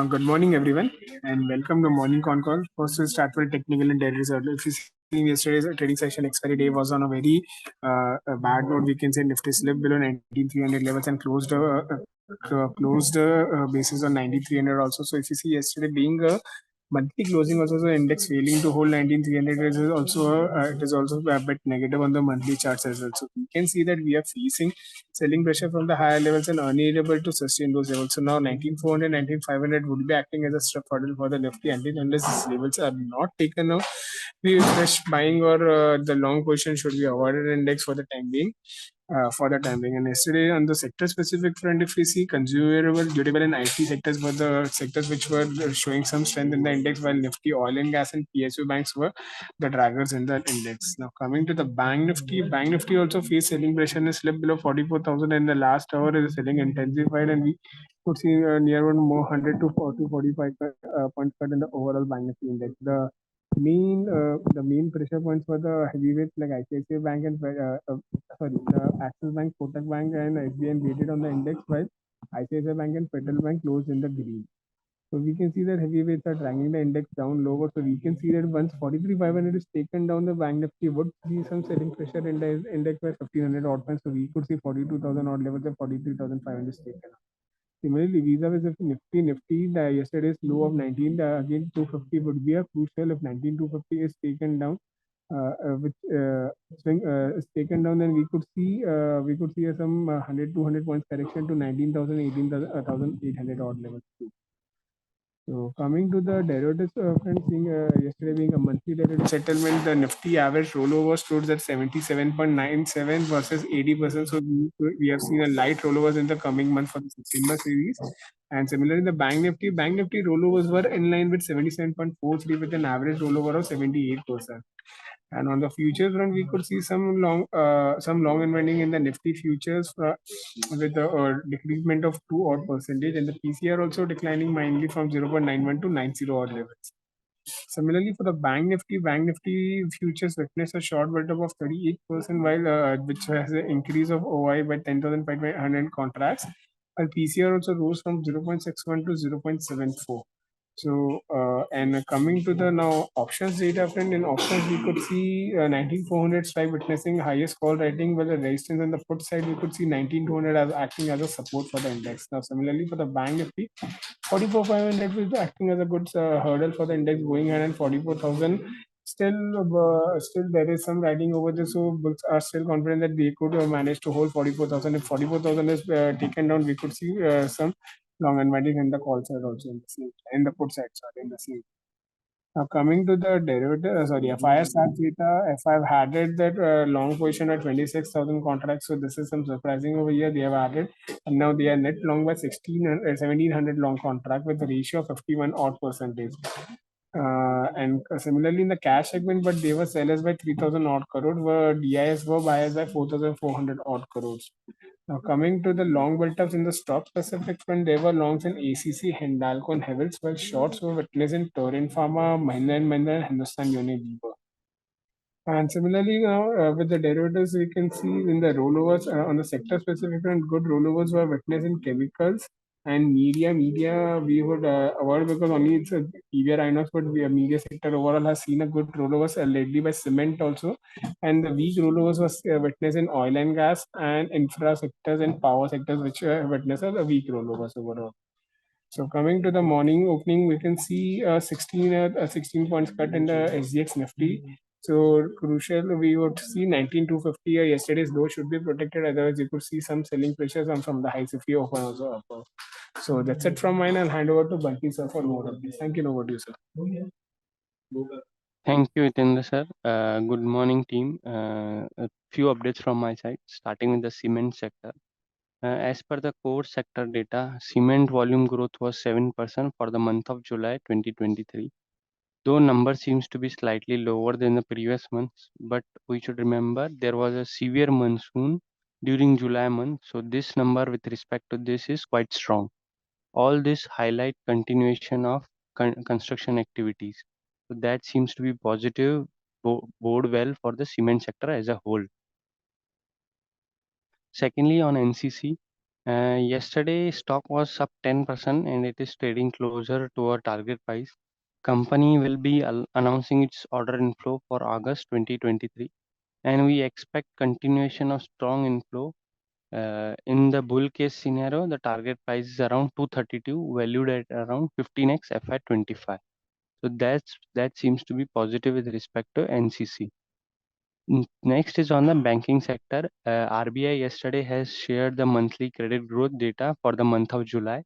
Good morning, everyone, and welcome to Morning Con Call. First, we'll start with technical and daily result. If you see yesterday's trading session, expiry day was on a very a bad note. We can say Nifty slipped below 19,300 levels and closed basis on 9,300 also. So, if you see yesterday being a monthly closing also, the index failing to hold 19,300 is also it is also a bit negative on the monthly charts as well. So we can see that we are facing selling pressure from the higher levels and unable to sustain those levels. So now 19,400, 19,500 would be acting as a strap hurdle for the Nifty unless these levels are not taken out. The fresh buying or the long position should be avoided index for the time being. And yesterday on the sector specific front, if we see consumable, durable, and IT sectors were the sectors which were showing some strength in the index, while Nifty, oil and gas, and PSU banks were the draggers in the index. Now coming to the Bank Nifty also faced selling pressure and slipped below 44,000 in the last hour. The selling intensified, and we could see near one more 100 to 40, 45 points cut in the overall Bank Nifty index. The main pressure points were the heavyweights like ICICI Bank and the Axis Bank, Kotak Bank, and SBI rated on the index, while ICICI Bank and Federal Bank closed in the green. So we can see that heavyweights are dragging the index down lower. So we can see that once 43,500 is taken down, the Bank Nifty would see some selling pressure in the index by 1,500 odd points. So we could see 42,000 odd levels and 43,500 is taken. Similarly, vis-a-vis if Nifty, the yesterday's low of 19, again 250 would be a crucial if 19,250 is taken down, which swing is taken down, then we could see some 100 200 points correction to 19,000 18,800 odd levels too. So coming to the derivatives front, seeing yesterday being a monthly derivative settlement, the Nifty average rollover stood at 77.97 versus 80%. So we have seen a light rollovers in the coming month for the September series. And similarly, the Bank Nifty rollovers were in line with 77.43 with an average rollover of 78%. And on the futures front, we could see some long unwinding in the Nifty futures with the decreasement of 2 odd percentage, and the PCR also declining mildly from 0.91 to 90 odd levels. Similarly, for the Bank Nifty futures witnessed a short build-up of 38%, which has an increase of OI by 10,500 contracts, while PCR also rose from 0.61 to 0.74. So, and coming to the now options data front, in options we could see 19,400 strike witnessing highest call rating, while the resistance on the put side we could see 19,200 as acting as a support for the index. Now, similarly for the Bank Nifty, 44,500 will be acting as a good hurdle for the index going ahead, and 44,000 still there is some riding over this, so books are still confident that they could manage to hold 44,000. If 44,000 is taken down, we could see some long unwinding in the call side also in the put side, sorry, in the same. Now coming to the derivative, FIR start data, FI have added that long position at 26,000 contracts. So this is some surprising over here. They have added, and now they are net long by 1,700 long contract with a ratio of 51 odd percentage. And similarly in the cash segment, but they were sellers by 3,000 odd crore, were DIS were buyers by 4,400 odd crores. Now coming to the long build-ups in the stock specific front, there were longs in ACC, Hindalco, and Havells, while shorts were witnessed in Torrent Pharma, Mahindra and Hindustan Unilever. And similarly, now with the derivatives, we can see in the rollovers on the sector specific front, good rollovers were witnessed in chemicals and media. Media we would avoid because only it's a PVR Inox, but media sector overall has seen a good rollovers lately by cement also, and the weak rollovers was witnessed in oil and gas and infra sectors and power sectors, which witnessed a weak rollovers overall. So coming to the morning opening, we can see 16 points cut in the SGX Nifty. So crucial, we would see 19,250. Yesterday's low should be protected. Otherwise, you could see some selling pressures on from the highs if we open also up. So that's it from mine. I'll hand over to Bunty sir for more updates. Thank you. Over to you, sir. Thank you, Hitendra sir. Good morning, team. A few updates from my side, starting with the cement sector. As per the core sector data, cement volume growth was 7% for the month of July 2023. Though number seems to be slightly lower than the previous months, but we should remember there was a severe monsoon during July month, so this number with respect to this is quite strong. All this highlight continuation of construction activities. So that seems to be positive, bode well for the cement sector as a whole. Secondly, on NCC, Yesterday, stock was up 10% and it is trading closer to our target price. Company will be announcing its order inflow for August 2023, and we expect continuation of strong inflow. In the bull case scenario, the target price is around 232, valued at around 15x FI25. So that seems to be positive with respect to NCC. Next is on the banking sector. RBI yesterday has shared the monthly credit growth data for the month of July.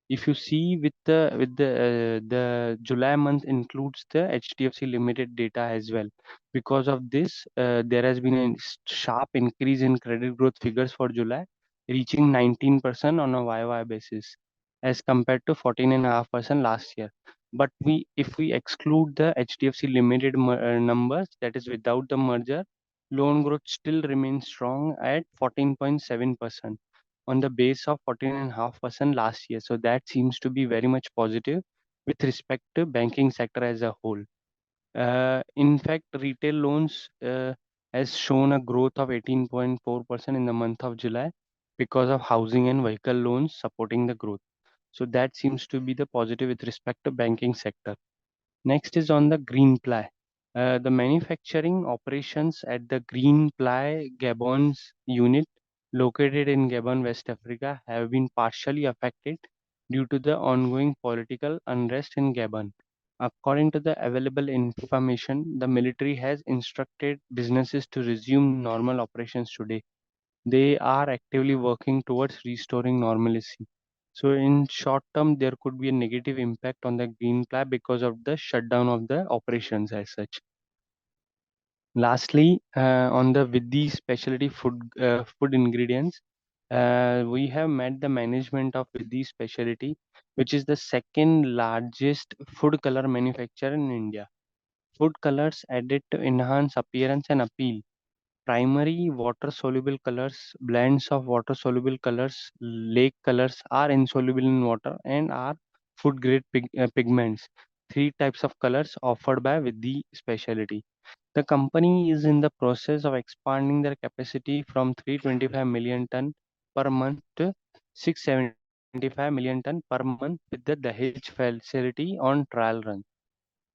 If you see with the July month includes the HDFC Limited data as well. Because of this, there has been a sharp increase in credit growth figures for July, reaching 19% on a YY basis, as compared to 14.5% last year. But if we exclude the HDFC Limited numbers, that is without the merger, loan growth still remains strong at 14.7% on the base of 14.5% last year. So that seems to be very much positive with respect to banking sector as a whole. In fact, retail loans has shown a growth of 18.4% in the month of July because of housing and vehicle loans supporting the growth. So that seems to be the positive with respect to banking sector. Next is on the green ply. The manufacturing operations at the green ply Gabon's unit located in Gabon, West Africa have been partially affected due to the ongoing political unrest in Gabon. According to the available information, the military has instructed businesses to resume normal operations today. They are actively working towards restoring normalcy. So in short term, there could be a negative impact on the green ply because of the shutdown of the operations as such. Lastly, on the with the specialty food ingredients, we have met the management of Vidhi Specialty, which is the second largest food color manufacturer in India. Food colors added to enhance appearance and appeal. Primary water soluble colors, blends of water soluble colors, lake colors are insoluble in water and are food grade pigments. Three types of colors offered by Vidhi Specialty. The company is in the process of expanding their capacity from 325 million ton per month to 675 million ton per month with the Dahej facility on trial run.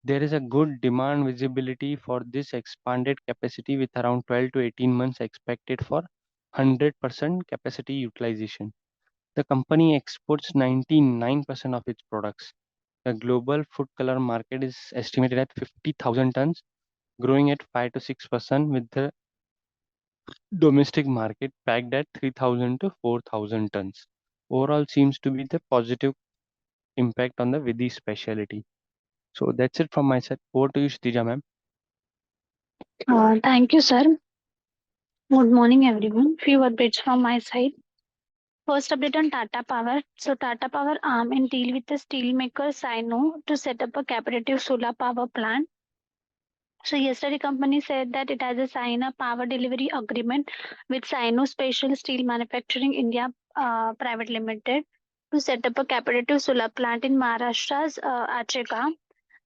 There is a good demand visibility for this expanded capacity with around 12 to 18 months expected for 100% capacity utilization. The company exports 99% of its products. The global food color market is estimated at 50,000 tons, growing at 5 to 6%, with the domestic market pegged at 3,000 to 4,000 tons. Overall seems to be the positive impact on the Vidhi specialty. So that's it from my side. Over to you, Shtija ma'am. Thank you, sir. Good morning, everyone. Few updates from my side. First update on Tata Power. So Tata Power arm and deal with the steelmaker Sino to set up a captive solar power plant. So yesterday, company said that it has a sign a power delivery agreement with Sino Special Steel Manufacturing India Private Limited to set up a captive solar plant in Maharashtra's Acheka.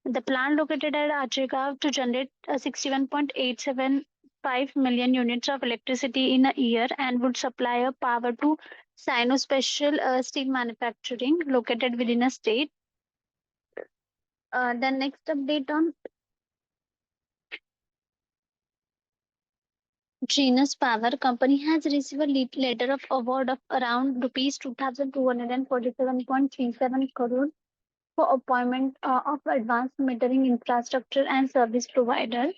The plant located at Acheka to generate 61.875 million units of electricity in a year and would supply a power to Sino Special Steel Manufacturing located within a state. The next update on Genus Power company has received a letter of award of around rupees 2,247.37 crore for appointment of advanced metering infrastructure and service provider.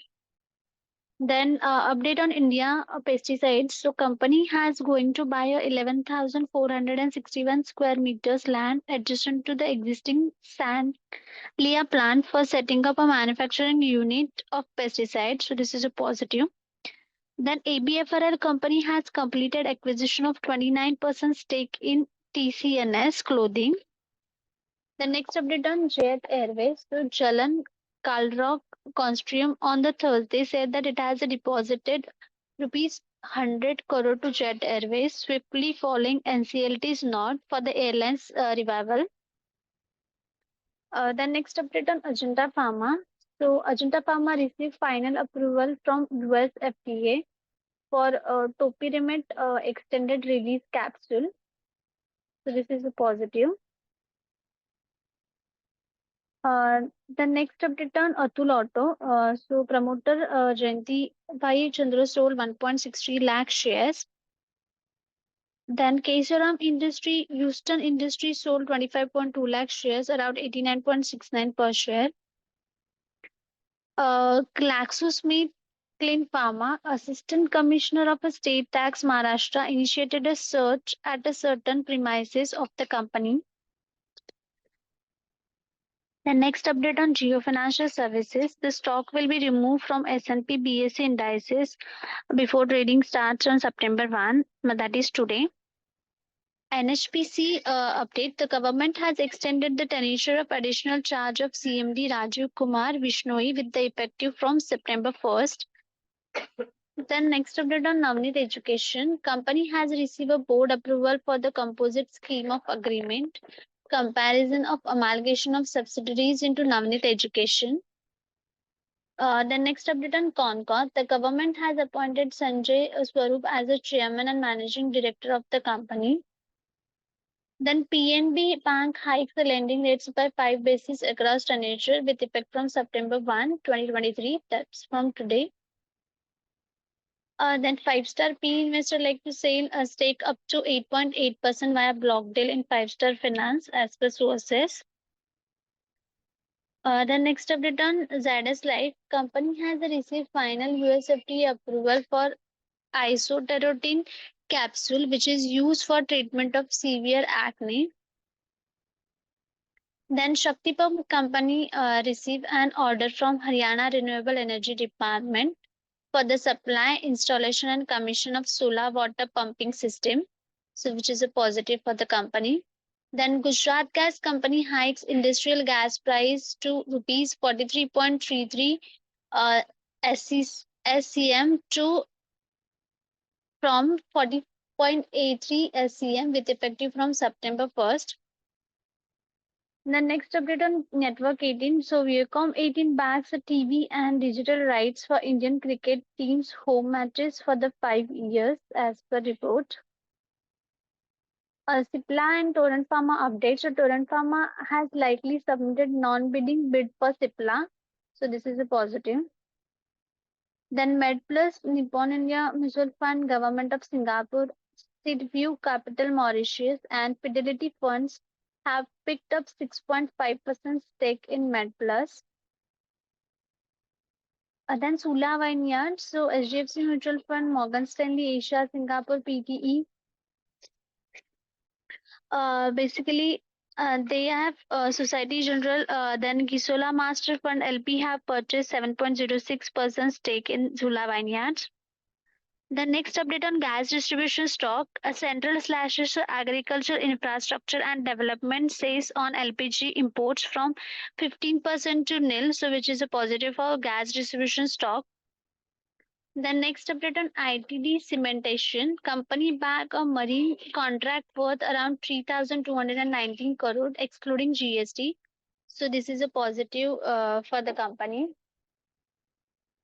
Then update on India pesticides. So company has going to buy a 11,461 square meters land adjacent to the existing Sanlia plant for setting up a manufacturing unit of pesticides. So this is a positive. Then ABFRL company has completed acquisition of 29% stake in TCNS Clothing. The next update on Jet Airways. So Jalan Kalrock Consortium on the Thursday said that it has deposited rupees 100 crore to Jet Airways, swiftly following NCLT's nod for the airline's revival. The next update on Ajanta Pharma. So Ajanta Pharma received final approval from US FDA for topiramate extended release capsule. So this is a positive. The next update on Atul Auto. So promoter Jayanti Bhai Chandra sold 1.63 lakh shares. Then Kesaram Industry, Houston Industry sold 25.2 lakh shares, around 89.69 per share. GlaxoSmithKline Pharma, Assistant Commissioner of a State Tax Maharashtra, initiated a search at a certain premises of the company. The next update on Geo Financial Services. The stock will be removed from S&P BSE indices before trading starts on September 1, that is today. NHPC update. The government has extended the tenure of additional charge of CMD Rajiv Kumar Vishnoi with the effective from September 1st. Then next update on Navneet Education. Company has received a board approval for the composite scheme of agreement, comparison of amalgamation of subsidiaries into Navneet Education. The next update on Concord. The government has appointed Sanjay Swarup as the chairman and managing director of the company. Then PNB Bank hikes the lending rates by 5 basis across tenure with effect from September 1, 2023. That's from today. Then five-star P investor like to sell a stake up to 8.8% via block deal in five-star finance as per sources. The next update on Zydus Life. Company has received final US FDA approval for isoterotine capsule, which is used for treatment of severe acne. Then Shakti Pump Company received an order from Haryana Renewable Energy Department for the supply, installation, and commission of solar water pumping system, so which is a positive for the company. Then Gujarat Gas Company hikes industrial gas price to rupees 43.33 SCM to from 40.83 SCM with effective from September 1st. The next update on Network 18. So Viacom 18 bags a TV and digital rights for Indian cricket team's home matches for the 5 years as per report. Cipla and Torrent Pharma update. So Torrent Pharma has likely submitted non-bidding bid for Cipla. So this is a positive. Then MedPlus, Nippon India Mutual Fund, Government of Singapore, Seedview Capital Mauritius, and Fidelity Funds have picked up 6.5% stake in MedPlus. Then Sula Vineyards, so HDFC Mutual Fund, Morgan Stanley Asia, Singapore PTE. Basically, they have Society General, then Gisola Master Fund LP have purchased 7.06% stake in Sula Vineyards. The next update on gas distribution stock, a central slashes agriculture infrastructure and development says on LPG imports from 15% to nil, so which is a positive for gas distribution stock. The next update on ITD cementation, company bag a marine contract worth around 3,219 crore excluding GST. So this is a positive for the company.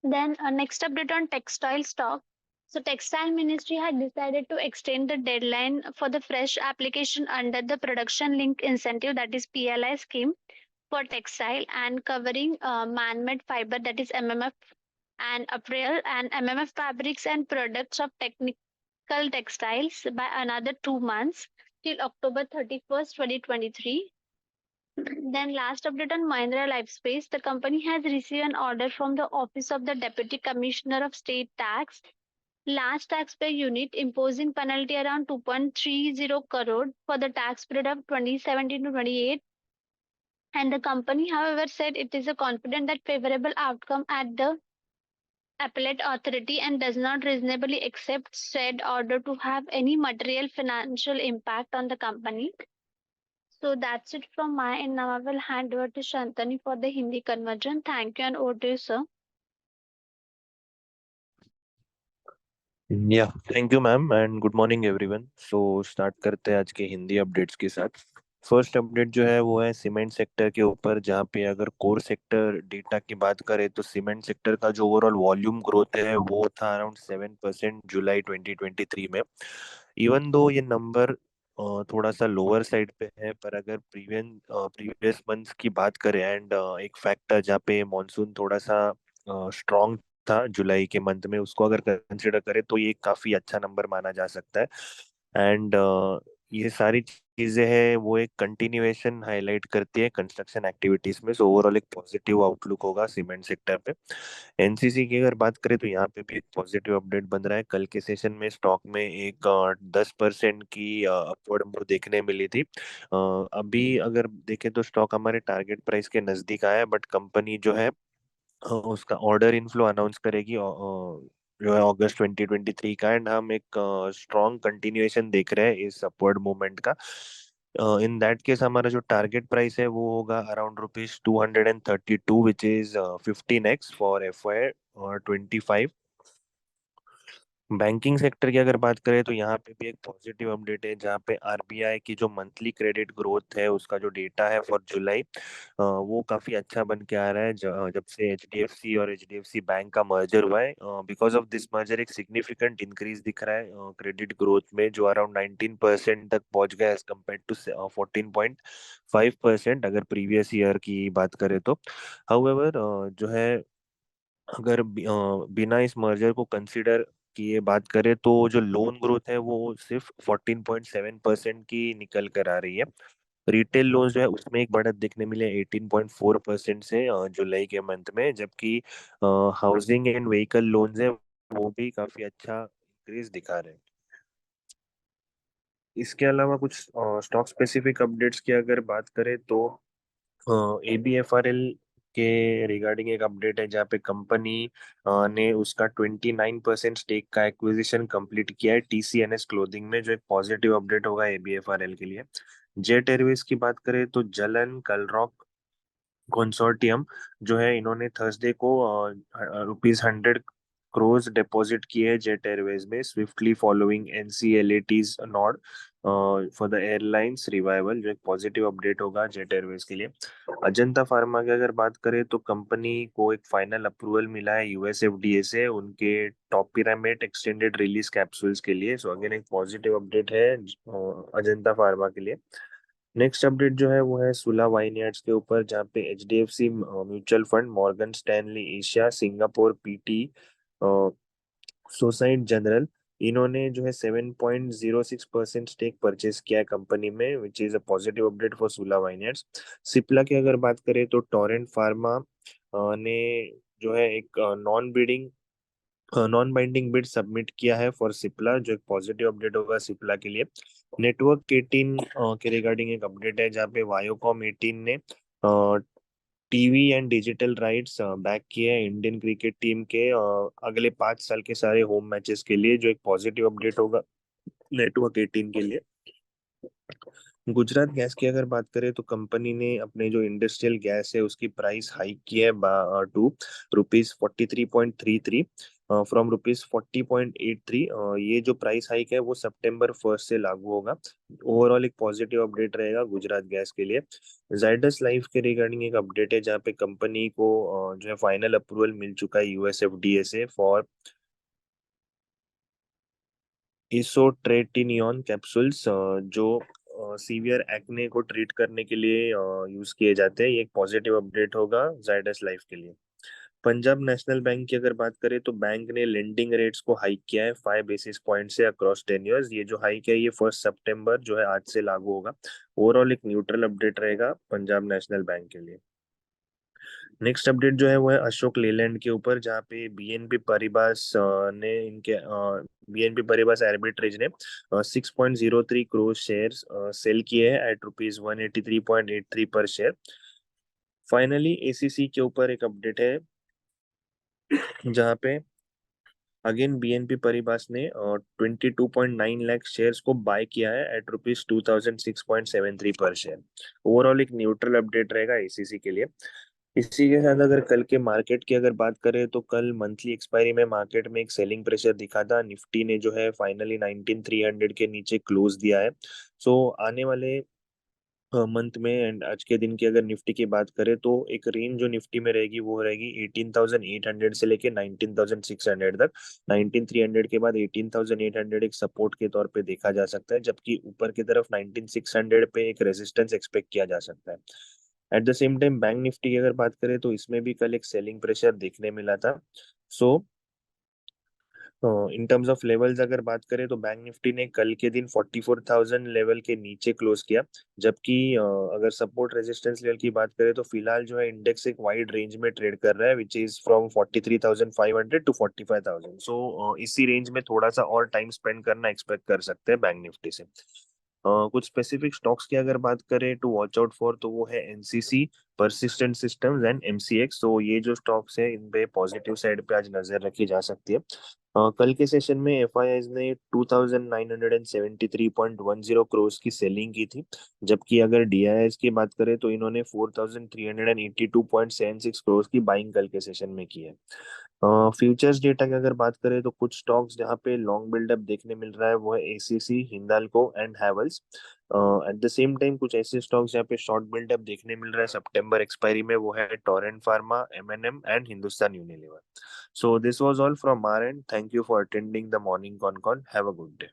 Then next update on textile stock. So Textile Ministry had decided to extend the deadline for the fresh application under the Production Link Incentive, that is PLI scheme for textile and covering man-made fiber, that is MMF, and apparel and MMF fabrics and products of technical textiles by another 2 months till October 31st, 2023. Then last update on Mahindra Lifespace. The company has received an order from the Office of the Deputy Commissioner of State Tax, large taxpayer unit, imposing penalty around 2.30 crore for the tax period of 2017 to 28. And the company, however, said it is a confident that favorable outcome at the appellate authority and does not reasonably accept said order to have any material financial impact on the company. So that's it from my end. Now I will hand over to Shantanu for the Hindi conversion. Thank you and over to you, sir. या thank you ma'am and good morning everyone. So start करते हैं आज के Hindi updates के साथ। First update जो है वो है सीमेंट सेक्टर के ऊपर, जहाँ पे अगर कोर सेक्टर डेटा की बात करें तो सीमेंट सेक्टर का जो ओवरऑल वॉल्यूम ग्रोथ है वो था अराउंड 7% जुलाई 2023 में। इवन दो ये नंबर थोड़ा सा लोअर साइड पे है, पर अगर प्रीवियस मंथ्स की बात करें एंड एक फैक्टर जहाँ पे मॉनसून थोड़ा सा स्ट्रॉन्ग था जुलाई के मंथ में, उसको अगर कंसिडर करें तो ये काफी अच्छा नंबर माना जा सकता है। एंड ये सारी चीजें हैं वो एक कंटिन्यूएशन हाईलाइट करती है कंस्ट्रक्शन एक्टिविटीज में। सो ओवरऑल एक पॉजिटिव आउटलुक होगा सीमेंट सेक्टर पे। एनसीसी की अगर बात करें तो यहाँ पे भी एक पॉजिटिव अपडेट बन रहा है। कल के सेशन में स्टॉक में एक 10% की अपवर्ड मूव देखने मिली थी। अभी अगर देखें तो स्टॉक हमारे टारगेट प्राइस के नजदीक आया है, बट कंपनी जो है उसका ऑर्डर इनफ्लो अनाउंस करेगी जो है अगस्त 2023 का। एंड हम एक स्ट्रॉन्ग कंटिन्यूएशन देख रहे हैं इस अपवर्ड मूवमेंट का। इन दैट केस हमारा जो टारगेट प्राइस है वो होगा around ₹232, which is 15x for FY 25। Banking sector की अगर बात करें तो यहाँ पे भी एक पॉजिटिव अपडेट है, जहाँ पे आरबीआई की जो मंथली क्रेडिट ग्रोथ है उसका जो डेटा है फॉर जुलाई वो काफी अच्छा बन के आ रहा है। जब से एचडीएफसी और एचडीएफसी बैंक का मर्जर हुआ है, बिकॉज ऑफ दिस मर्जर एक सिग्निफिकेंट इंक्रीज दिख रहा है क्रेडिट ग्रोथ में, जो अराउंड 19% तक पहुंच गया एज कम्पेयर टू 14.5% अगर प्रीवियस ईयर की बात करें तो। हाउएवर जो है अगर बिना इस मर्जर को कंसिडर किए बात करें तो जो लोन ग्रोथ है वो सिर्फ 14.7% की निकल कर आ रही है। रिटेल लोन जो है उसमें एक बढ़त देखने मिले 18.4% से जुलाई के मंथ में, जबकि हाउसिंग एंड व्हीकल लोन्स है वो भी काफी अच्छा इंक्रीज दिखा रहे हैं। इसके अलावा कुछ स्टॉक स्पेसिफिक अपडेट्स की अगर बात करें तो एबीएफआरएल के रिगार्डिंग एक अपडेट है, जहाँ पे कंपनी ने उसका 29% स्टेक का एक्विजिशन कंप्लीट किया है टीसीएनएस क्लोथिंग में, जो एक पॉजिटिव अपडेट होगा एबीएफआरएल के लिए। जेट एयरवेज की बात करें तो जलन कलरॉक कंसोर्टियम जो है, इन्होंने थर्सडे को ₹100 डिपॉजिट किए हैं जेट एयरवेज में, swiftly following NCLAT's nod for the airlines revival, जो एक पॉजिटिव अपडेट होगा जेट एयरवेज के लिए। अजंता फार्मा की अगर बात करें तो कंपनी को एक फाइनल अप्रूवल मिला है यूएस एफडीए से उनके टॉपिरामेट एक्सटेंडेड रिलीज कैप्सूल्स के लिए। सो अगेन एक पॉजिटिव अपडेट है अजंता फार्मा के लिए। नेक्स्ट अपडेट जो है वो है सुला वाइनयार्ड्स के ऊपर, जहाँ पे HDFC mutual fund, Morgan Stanley Asia, Singapore PT, society general, इन्होंने जो है 7.06% स्टेक परचेज किया है कंपनी में, which is a positive update for सुला वाइनयार्ड्स। सिप्ला की अगर बात करें तो टोरेंट फार्मा ने जो है एक नॉन बाइंडिंग बिड सबमिट किया है फॉर सिप्ला, जो एक पॉजिटिव अपडेट होगा सिप्ला के लिए। नेटवर्क 18 के रिगार्डिंग एक अपडेट है, जहाँ पे वायोकॉम 18 ने TV and digital rights back किए हैं इंडियन क्रिकेट टीम के अगले 5 साल के सारे होम मैचेस के लिए, जो एक पॉजिटिव अपडेट होगा नेटवर्क 18 के लिए। गुजरात गैस की अगर बात करें तो कंपनी ने अपने जो इंडस्ट्रियल गैस है उसकी प्राइस हाइक की है टू ₹43.33 फ्रॉम ₹40.83। ये जो प्राइस हाइक है वो सितंबर 1 से लागू होगा। ओवरऑल एक पॉजिटिव अपडेट रहेगा गुजरात गैस के लिए। जाइडस लाइफ के रिगार्डिंग एक अपडेट है, जहाँ पे कंपनी को जो है फाइनल अप्रूवल मिल चुका है यूएसएफडीए से फॉर इसोट्रेटिनियन कैप्सूल्स, जो सीवियर एक्ने को ट्रीट करने के लिए यूज किए जाते हैं। ये एक पॉजिटिव अपडेट होगा जाइडस लाइफ के लिए। पंजाब नेशनल बैंक की अगर बात करें तो बैंक ने लेंडिंग रेट्स को हाइक किया है 5 बेसिस पॉइंट से अक्रॉस 10 ईयर्स। ये जो हाइक है ये 1 सितंबर जो है आज से लागू होगा। ओवरऑल एक न्यूट्रल अपडेट रहेगा पंजाब नेशनल बैंक के लिए। नेक्स्ट अपडेट जो है वो है अशोक लेलैंड के ऊपर, जहाँ पे बीएनपी परिबास ने इनके बीएनपी परिबास आर्बिट्रेज ने 6.03 करोड़ शेयर सेल किए हैं एट ₹183.83 पर शेयर। फाइनली एसीसी के ऊपर एक अपडेट है, जहाँ पे अगेन बीएनपी परिबास ने 22.9 लाख शेयर्स को बाय किया है एट ₹2006.73 पर शेयर। ओवरऑल एक न्यूट्रल अपडेट रहेगा एसीसी के लिए। इसी के साथ अगर कल के मार्केट की अगर बात करें तो कल मंथली एक्सपायरी में मार्केट में एक सेलिंग प्रेशर दिखा था। निफ्टी ने जो है फाइनली 19300 के नीचे क्लोज दिया है। सो आने वाले मंथ में। एंड आज के दिन की अगर निफ्टी की बात करें तो एक रेंज जो निफ्टी में रहेगी वो रहेगी 18,800 से लेके 19,600 तक। 19,300 के बाद 18,800 एक सपोर्ट के तौर पे देखा जा सकता है, जबकि ऊपर की तरफ 19,600 पे एक रेजिस्टेंस एक्सपेक्ट किया जा सकता है। At the same time bank Nifty की अगर बात करें तो इसमें भी कल एक सेलिंग प्रेशर देखने मिला था। सो इन टर्म्स ऑफ लेवल्स अगर बात करें तो बैंक निफ्टी ने कल के दिन 44,000 लेवल के नीचे क्लोज किया, जबकि अगर सपोर्ट रेजिस्टेंस लेवल की बात करें तो फिलहाल जो है इंडेक्स एक वाइड रेंज में ट्रेड कर रहा है, विच इज फ्रॉम 43,500 टू 45,000। सो इसी रेंज में थोड़ा सा और टाइम स्पेंड करना एक्सपेक्ट कर सकते हैं बैंक निफ्टी से। कुछ स्पेसिफिक स्टॉक्स की अगर बात करें टू वॉच आउट फॉर, तो वो है NCC, persistent systems and MCX. तो ये जो स्टॉक्स है इन पे पॉजिटिव साइड पे आज नजर रखी जा सकती है। कल के सेशन में एफआईआईज ने 2,973.10 करोड़ की सेलिंग की थी, जबकि अगर डीआईआईज की बात करें तो इन्होंने 4,382.76 करोड़ की बाइंग कल के सेशन में की है। फ्यूचर्स डेटा की अगर बात करें तो कुछ स्टॉक्स जहाँ पे लॉन्ग बिल्डअप देखने मिल रहा है वो है ACC, Hindalco and Havells. At the same time कुछ ऐसे स्टॉक्स जहाँ पे शॉर्ट बिल्डअप देखने मिल रहा है सितंबर एक्सपायरी में, वो है Torrent Pharma, MNM and Hindustan Unilever. So this was all from our end. Thank you for attending the morning con. Have a good day.